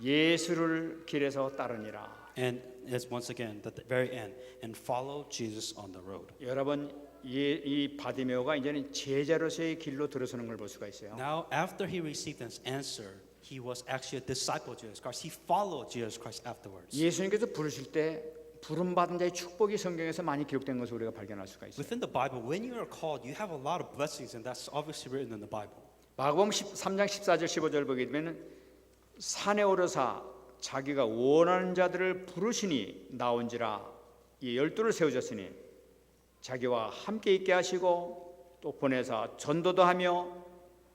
예수를 길에서 따르니라. And as once again, at the very end, and follow Jesus on the road. 여러분 이 바디메오가 이제는 제자로서의 길로 들어서는 걸 볼 수가 있어요. Now, after he received this answer, he was actually a disciple of Jesus Christ. He followed Jesus Christ afterwards. 예수님께서 부르실 때 부름 받은 자의 축복이 성경에서 많이 기록된 것을 우리가 발견할 수가 있어요. Within the Bible, when you are called, you have a lot of blessings, and that's obviously written in the Bible. 마가복음 3장 14절 15절 보게 되면 산에 오르사 자기가 원하는 자들을 부르시니 나온지라 이 12를 세우셨으니 자기와 함께 있게 하시고 또 보내사 전도도 하며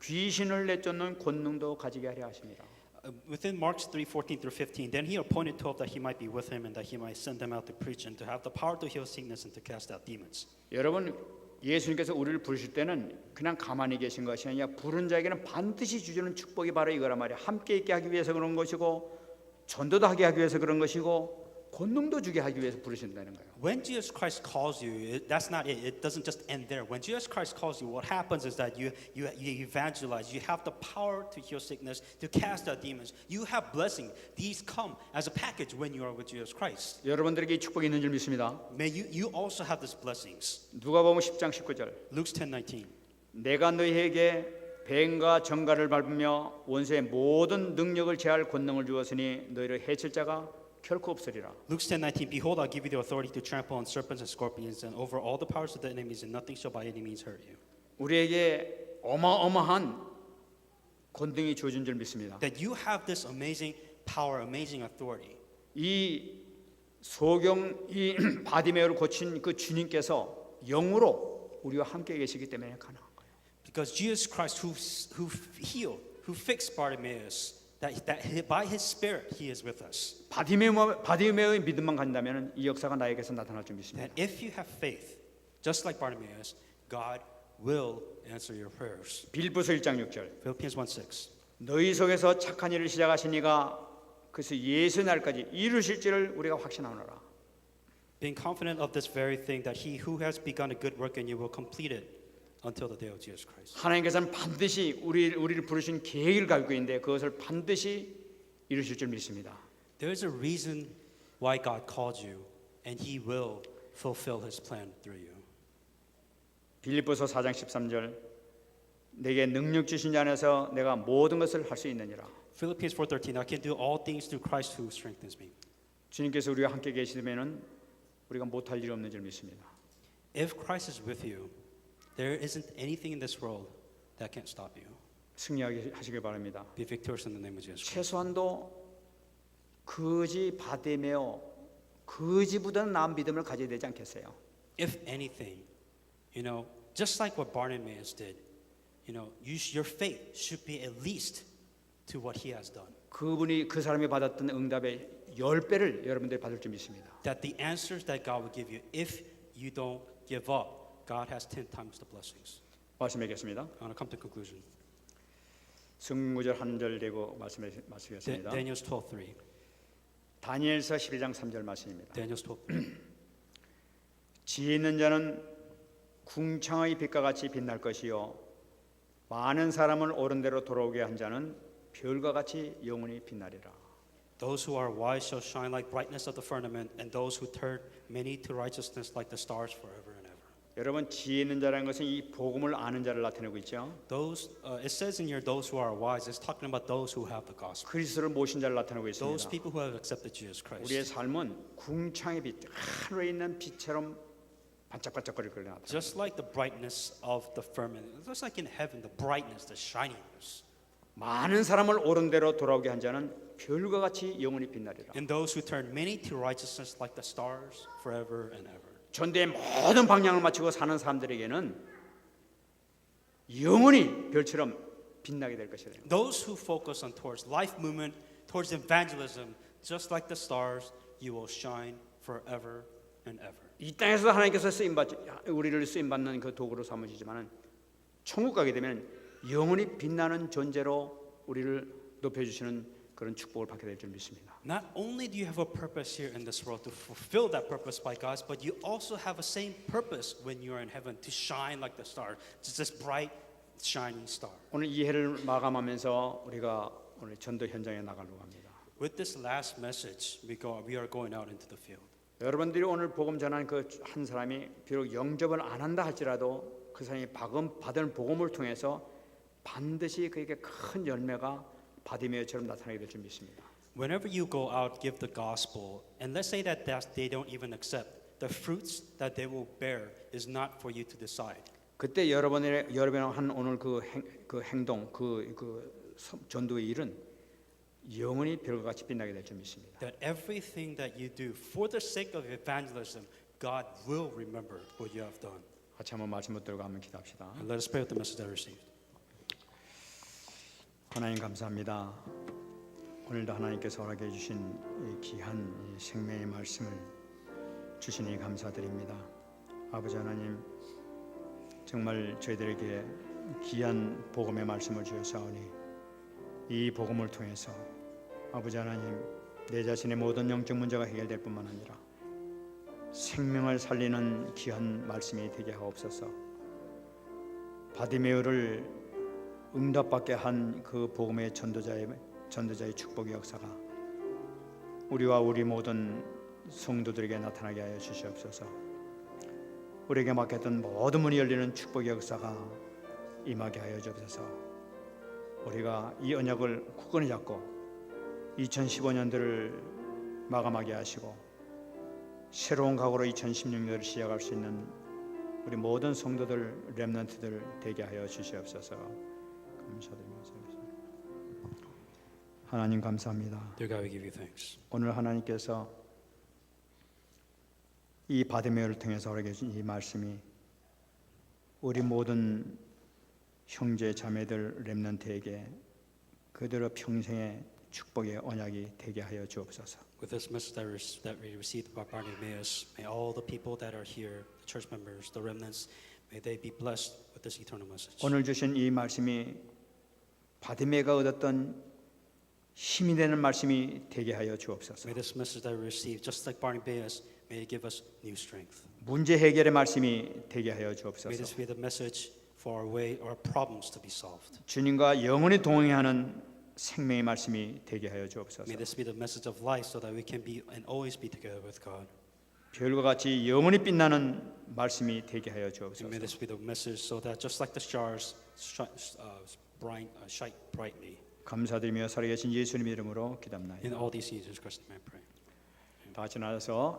귀신을 내쫓는 권능도 가지게 하려 하십니다. Within Mark 3:14 through 15, then he appointed 12 that he might be with him and that he might send them out to preach and to have the power to heal sickness and to cast out demons. 여러분 예수님께서 우리를 부르실 때는 그냥 가만히 계신 것이 아니라 부른 자에게는 반드시 주시는 축복이 바로 이거란 말이에요. 함께 있게 하기 위해서 그런 것이고 전도도 하게 하기 위해서 그런 것이고 권능도 주게 하기 위해서 부르신다는 거예요. When Jesus Christ calls you, that's not it. It doesn't just end there. When Jesus Christ calls you, what happens is that you evangelize. You have the power to heal sickness, to cast out demons. You have blessing. These come as a package when you are with Jesus Christ. 여러분들에게 이 축복이 있는 줄 믿습니다. May you also have these blessings. 누가복음 10장 19절 Luke 10:19. 내가 너희에게 뱀과 정갈을 밟으며 원수의 모든 능력을 제할 권능을 주었으니 너희를 해칠 자가 결코 없으리라. Luke 10:19. Behold, I give you the authority to trample on serpents and scorpions and over all the powers of the enemies, and nothing shall by any means hurt you. 우리에게 어마어마한 권능이 주어진 줄 믿습니다. That you have this amazing power, amazing authority. 이 소경 이 바디메오를 고친 그 주님께서 영으로 우리와 함께 계시기 때문에 가능한 거예요. Because Jesus Christ, who healed, who fixed Bartimaeus, that by His Spirit He is with us. 바디메오의 믿음만 간다면 이 역사가 나에게서 나타날 줄 믿습니다. That if you have faith, just like Bartimaeus, God will answer your prayers. 빌립보서 1장 6절 Philippians 1:6. 너희 속에서 착한 일을 시작하시니가 그래서 예수 날까지 이루실지를 우리가 확신하노라. Being confident of this very thing, that He who has begun a good work in you will complete it until the day of Jesus Christ. 하나님께서는 반드시 우리를 부르신 계획을 가지고 있는데 그것을 반드시 이루실 줄 믿습니다. There is a reason why God called you and He will fulfill His plan through you. 빌립보서 4장 13절 내게 능력 주신 자 안에서 내가 모든 것을 할 수 있느니라. Philippians 4:13, I can do all things through Christ who strengthens me. 주님께서 우리와 함께 계시면은 우리가 못할 일이 없는 줄 믿습니다. If Christ is with you, there isn't anything in this world that can stop you. 승리하게 하시길 바랍니다. Be victorious in the name of Jesus Christ. 최소한도 거지 바데메오 거지보다는 나은 믿음을 가져야 되지 않겠어요? If anything, just like what Bartimaeus did, your faith should be at least to what he has done. 그분이 그 사람이 받았던 응답의 10배를 여러분들이 받을 줄 믿습니다. That the answers that God will give you, if you don't give up, God has 10 times the blessings. 말씀하겠습니다. I want to come to conclusion. 승구절 한절 되고 말씀하겠습니다. Daniel 12:3. 다니엘서 12장 3절 말씀입니다. Daniel 12:3. 지혜 있는 자는 궁창의 빛과 같이 빛날 것이요 많은 사람을 옳은 대로 돌아오게 한 자는 별과 같이 영원히 빛나리라. Those who are wise shall shine like brightness of the firmament, and those who turn many to righteousness like the stars forever and ever. 여러분 지혜 있는 자라는 것은 이 복음을 아는 자를 나타내고 있죠. It says in here, those who are wise. It's talking about those who have the gospel. 그리스도를 모신 자를 나타내고 Those 있습니다. people who have accepted Jesus Christ. 우리의 삶은 궁창의 빛, 하늘에 있는 빛처럼 반짝반짝거릴 거를 나타내. Just like the brightness of the firmament, just like in heaven, the brightness, the shininess. 많은 사람을 옳은 대로 돌아오게 한 자는 별과 같이 영원히 빛나리라. And those who turn many to righteousness like the stars forever and ever. 전대의 모든 방향을 맞추고 사는 사람들에게는 영원히 별처럼 빛나게 될 것이다. Those who focus on towards life movement, towards evangelism, just like the stars, you will shine forever and ever. 이 땅에서 하나님께서 우리를 쓰임 받는 그 도구로 삼으시지만은 천국 가게 되면 영원히 빛나는 존재로 우리를 높여 주시는 그런 축복을 받게 될 줄 믿습니다. Not only do you have a purpose here in this world to fulfill that purpose by God, but you also have a same purpose when you are in heaven to shine like the star, just this bright, shining star. 오늘 이 해를 마감하면서 우리가 오늘 전도 현장에 나가려고 합니다. With this last message, we are going out into the field. 여러분들이 오늘 복음 전한 그 한 사람이 비록 영접을 안 한다 할지라도 그 사람이 받은 복음을 통해서 반드시 그에게 큰 열매가 바디메어처럼 나타나게 될 줄 믿습니다. Whenever you go out, give the gospel, and let's say that they don't even accept, the fruits that they will bear is not for you to decide. 그때 여러분이 한 오늘 그 행동, 전도의 일은 영원히 별과 같이 빛나게 될 줄 믿습니다. That everything that you do for the sake of evangelism, God will remember what you have done. 같이 한번 말씀 붙들고 한번 기도합시다. And let us pray with the message that I received. 하나님 감사합니다. 오늘도 하나님께서 허락해 주신 이 귀한 이 생명의 말씀을 주시니 감사드립니다. 아버지 하나님, 정말 저희들에게 귀한 복음의 말씀을 주셨사오니 이 복음을 통해서 아버지 하나님, 내 자신의 모든 영적 문제가 해결될 뿐만 아니라 생명을 살리는 귀한 말씀이 되게 하옵소서. 바디메오를 응답받게 한 그 복음의 전도자의 축복의 역사가 우리와 우리 모든 성도들에게 나타나게 하여 주시옵소서. 우리에게 맡겼던 모든 문이 열리는 축복의 역사가 임하게 하여 주옵소서. 우리가 이 언약을 굳건히 잡고 2015년도를 마감하게 하시고 새로운 각오로 2016년을 시작할 수 있는 우리 모든 성도들, 렘넌트들 되게 하여 주시옵소서. 감사드립니다. 하나님 감사합니다. Dear God, we give you thanks. 오늘 하나님께서 이 바디메어를 통해서 우리에게 주신 이 말씀이 우리 모든 형제 자매들 렘넌트에게 그대로 평생의 축복의 언약이 되게 하여 주옵소서. With this message that we received by Bartimaeus, may all the people that are here, the church members, the remnants, may they be blessed with this eternal message. 오늘 주신 이 말씀이 바디메어가 얻었던 힘이 되는 말씀이 되게 하여 주옵소서. May this message that we received, just like Bartimaeus, may it give us new strength. 문제 해결의 말씀이 되게 하여 May 주옵소서. this be the message for our way, our problems to be solved. 주님과 영원히 동행하는 생명의 말씀이 되게 하여 주옵소서. May this be the message of life, so that we can be and always be together with God. 별과 같이 영원히 빛나는 말씀이 되게 하여 And 주옵소서. may this be the message so that just like the stars shine brightly. 감사드리며 살아계신 예수님 이름으로 기도합나이다. In all these things, in Jesus Christ's name I pray. 다 같이 나눠서